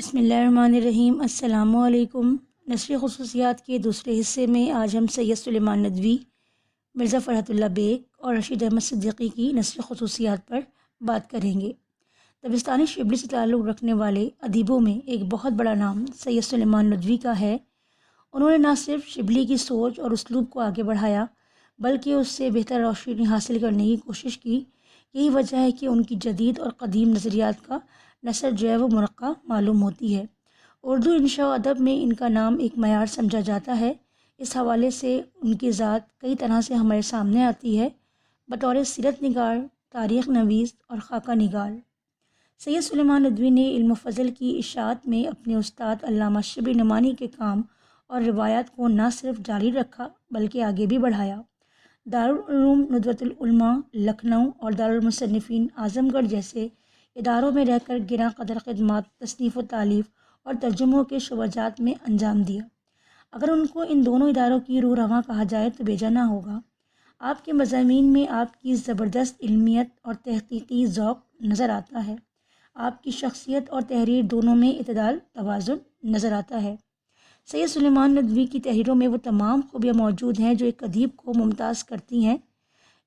بسم اللہ الرحمن الرحیم۔ السلام علیکم۔ نثری خصوصیات کے دوسرے حصے میں آج ہم سید سلیمان ندوی، مرزا فرحت اللہ بیگ اور رشید احمد صدیقی کی نثری خصوصیات پر بات کریں گے۔ دبستانی شبلی سے تعلق رکھنے والے ادیبوں میں ایک بہت بڑا نام سید سلیمان ندوی کا ہے۔ انہوں نے نہ صرف شبلی کی سوچ اور اسلوب کو آگے بڑھایا بلکہ اس سے بہتر روشنی حاصل کرنے کی کوشش کی۔ یہی وجہ ہے کہ ان کی جدید اور قدیم نظریات کا نثر جو ہے وہ مرقع معلوم ہوتی ہے۔ اردو انشاء و ادب میں ان کا نام ایک معیار سمجھا جاتا ہے۔ اس حوالے سے ان کی ذات کئی طرح سے ہمارے سامنے آتی ہے، بطور سیرت نگار، تاریخ نویس اور خاکہ نگار۔ سید سلیمان ندوی نے علم و فضل کی اشاعت میں اپنے استاد علامہ شبلی نعمانی کے کام اور روایات کو نہ صرف جاری رکھا بلکہ آگے بھی بڑھایا۔ دارالعلوم ندوۃ العلماء لکھنؤ اور دارالمصنفین اعظم گڑھ جیسے اداروں میں رہ کر گراں قدر خدمات تصنیف و تالیف اور ترجموں کے شعبجات میں انجام دیا۔ اگر ان کو ان دونوں اداروں کی روح رواں کہا جائے تو بیجا نہ ہوگا۔ آپ کے مضامین میں آپ کی زبردست علمیت اور تحقیقی ذوق نظر آتا ہے۔ آپ کی شخصیت اور تحریر دونوں میں اعتدال توازن نظر آتا ہے۔ سید سلیمان ندوی کی تحریروں میں وہ تمام خوبیاں موجود ہیں جو ایک ادیب کو ممتاز کرتی ہیں۔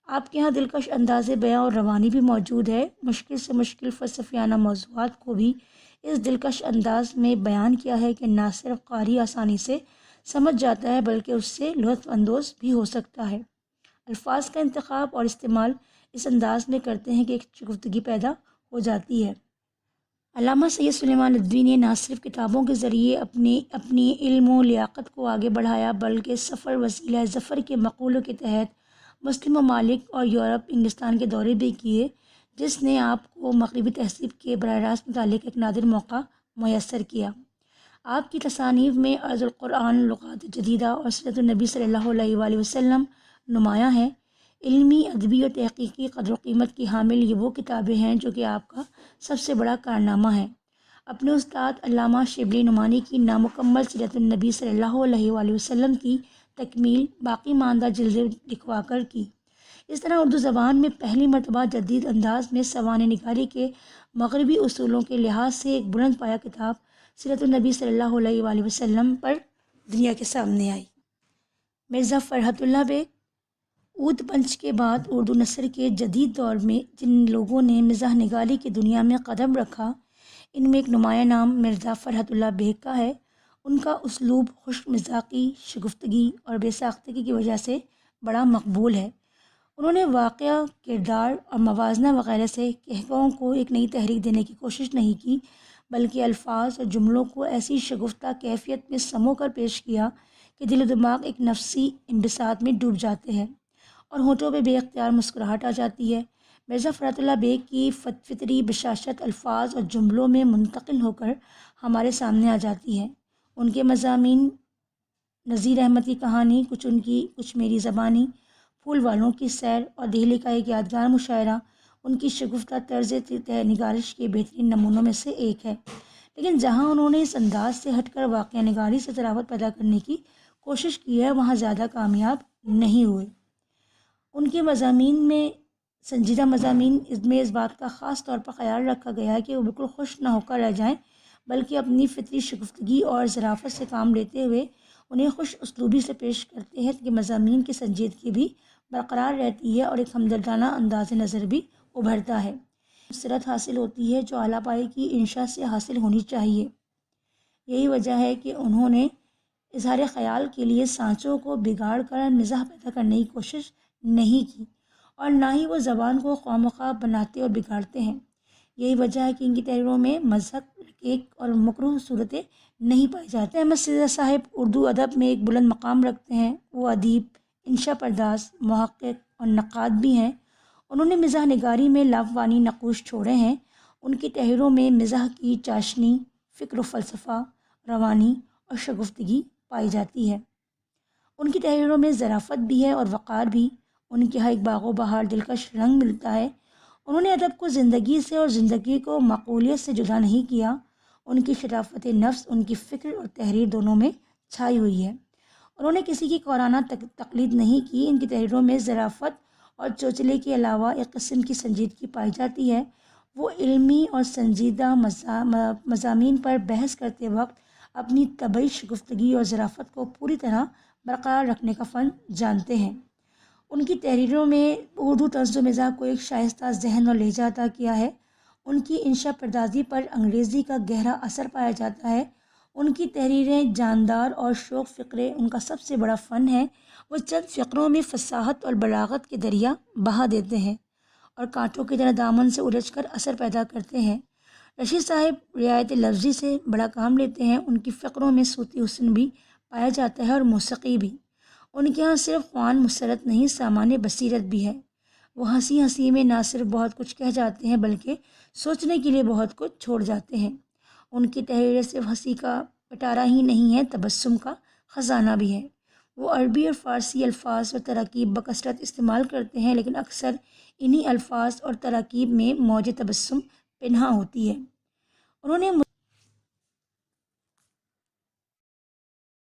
آپ کے ہاں دلکش انداز بیاں اور روانی بھی موجود ہے۔ مشکل سے مشکل فلسفیانہ موضوعات کو بھی اس دلکش انداز میں بیان کیا ہے کہ نہ صرف قاری آسانی سے سمجھ جاتا ہے بلکہ اس سے لطف اندوز بھی ہو سکتا ہے۔ الفاظ کا انتخاب اور استعمال اس انداز میں کرتے ہیں کہ ایک شگفتگی پیدا ہو جاتی ہے۔ علامہ سید سلیمان ندوی نے نہ صرف کتابوں کے ذریعے اپنی علم و لیاقت کو آگے بڑھایا بلکہ سفر وسیلہ ظفر کے مقولوں کے تحت مسلم ممالک اور یورپ انگلستان کے دورے بھی کیے، جس نے آپ کو مغربی تہذیب کے براہ راست متعلق ایک نادر موقع میسر کیا۔ آپ کی تصانیف میں عرض القرآن، لغات جدیدہ اور سیرت النبی صلی اللہ علیہ وآلہ وسلم نمایاں ہیں۔ علمی، ادبی اور تحقیقی قدر و قیمت کی حامل یہ وہ کتابیں ہیں جو کہ آپ کا سب سے بڑا کارنامہ ہے۔ اپنے استاد علامہ شبلی نعمانی کی نامکمل سیرت النبی صلی اللہ علیہ وآلہ وسلم کی تکمیل باقی ماندہ جلدیں لکھوا کر کی۔ اس طرح اردو زبان میں پہلی مرتبہ جدید انداز میں سوانح نگاری کے مغربی اصولوں کے لحاظ سے ایک بلند پایہ کتاب سیرت النبی صلی اللہ علیہ وآلہ وسلم پر دنیا کے سامنے آئی۔ مرزا فرحت اللہ بیگ۔ اود پنچ کے بعد اردو نثر کے جدید دور میں جن لوگوں نے مزاح نگاری کی دنیا میں قدم رکھا، ان میں ایک نمایاں نام مرزا فرحت اللہ بیگ کا ہے۔ ان کا اسلوب خشک مزاقی، شگفتگی اور بے ساختگی کی وجہ سے بڑا مقبول ہے۔ انہوں نے واقعہ، کردار اور موازنہ وغیرہ سے کہکاؤں کو ایک نئی تحریک دینے کی کوشش نہیں کی بلکہ الفاظ اور جملوں کو ایسی شگفتہ کیفیت میں سمو کر پیش کیا کہ دل و دماغ ایک نفسی انبساط میں ڈوب جاتے ہیں اور ہونٹوں پہ بے اختیار مسکراہٹ آ جاتی ہے۔ مرزا فرحت اللہ بیگ کی فطری بشاشت الفاظ اور جملوں میں منتقل ہو کر ہمارے سامنے آ جاتی ہے۔ ان کے مضامین نذیر احمد کی کہانی، کچھ ان کی کچھ میری زبانی، پھول والوں کی سیر اور دہلی کا ایک یادگار مشاعرہ ان کی شگفتہ طرز نگارش کے بہترین نمونوں میں سے ایک ہے۔ لیکن جہاں انہوں نے اس انداز سے ہٹ کر واقعہ نگاری سے طراوت پیدا کرنے کی کوشش کی ہے وہاں زیادہ کامیاب نہیں ہوئے۔ ان کے مضامین میں سنجیدہ مضامین میں اس بات کا خاص طور پر خیال رکھا گیا ہے کہ وہ بالکل خشک نہ ہو کر رہ جائیں بلکہ اپنی فطری شگفتگی اور ظرافت سے کام لیتے ہوئے انہیں خوش اسلوبی سے پیش کرتے ہیں کہ مضامین کی سنجیدگی بھی برقرار رہتی ہے اور ایک ہمدردانہ انداز نظر بھی ابھرتا ہے۔ نصرت حاصل ہوتی ہے جو اعلیٰ پائے کی انشاء سے حاصل ہونی چاہیے۔ یہی وجہ ہے کہ انہوں نے اظہار خیال کے لیے سانچوں کو بگاڑ کر مزاح پیدا کرنے کی کوشش نہیں کی اور نہ ہی وہ زبان کو خواہ بناتے اور بگاڑتے ہیں۔ یہی وجہ ہے کہ ان کی تحریروں میں مذہب، رقیق اور مکروہ صورتیں نہیں پائی جاتی۔ احمد سیدہ صاحب اردو ادب میں ایک بلند مقام رکھتے ہیں۔ وہ ادیب، انشا پرداز، محقق اور نقاد بھی ہیں۔ انہوں نے مزاح نگاری میں لافوانی نقوش چھوڑے ہیں۔ ان کی تحریروں میں مزاح کی چاشنی، فکر و فلسفہ، روانی اور شگفتگی پائی جاتی ہے۔ ان کی تحریروں میں ظرافت بھی ہے اور وقار بھی۔ ان کے ہاں ایک باغ و بہار دلکش رنگ ملتا ہے۔ انہوں نے ادب کو زندگی سے اور زندگی کو معقولیت سے جدا نہیں کیا۔ ان کی شرافت نفس ان کی فکر اور تحریر دونوں میں چھائی ہوئی ہے۔ انہوں نے کسی کی قرآنہ تقلید نہیں کی۔ ان کی تحریروں میں ظرافت اور چوچلے کے علاوہ ایک قسم کی سنجیدگی پائی جاتی ہے۔ وہ علمی اور سنجیدہ مضامین پر بحث کرتے وقت اپنی طبعی شگفتگی اور ظرافت کو پوری طرح برقرار رکھنے کا فن جانتے ہیں۔ ان کی تحریروں میں اردو طرز و مزاح کو ایک شائستہ ذہن اور لہجہ عطا کیا ہے۔ ان کی انشا پردازی پر انگریزی کا گہرا اثر پایا جاتا ہے۔ ان کی تحریریں جاندار اور شوق فقرے ان کا سب سے بڑا فن ہے۔ وہ چند فقروں میں فصاحت اور بلاغت کے دریا بہا دیتے ہیں اور کانٹوں کی طرح دامن سے الجھ کر اثر پیدا کرتے ہیں۔ رشید صاحب رعایت لفظی سے بڑا کام لیتے ہیں۔ ان کی فقروں میں صوتی حسن بھی پایا جاتا ہے اور موسیقی بھی۔ ان کے ہاں صرف خوان مسرت نہیں، سامان بصیرت بھی ہے۔ وہ ہنسی ہنسی میں نہ صرف بہت کچھ کہہ جاتے ہیں بلکہ سوچنے کے لیے بہت کچھ چھوڑ جاتے ہیں۔ ان کی تحریریں صرف ہنسی کا پٹارا ہی نہیں ہے، تبسم کا خزانہ بھی ہے۔ وہ عربی اور فارسی الفاظ اور تراکیب بکثرت استعمال کرتے ہیں، لیکن اکثر انہی الفاظ اور تراکیب میں موج تبسم پنہاں ہوتی ہے۔ انہوں نے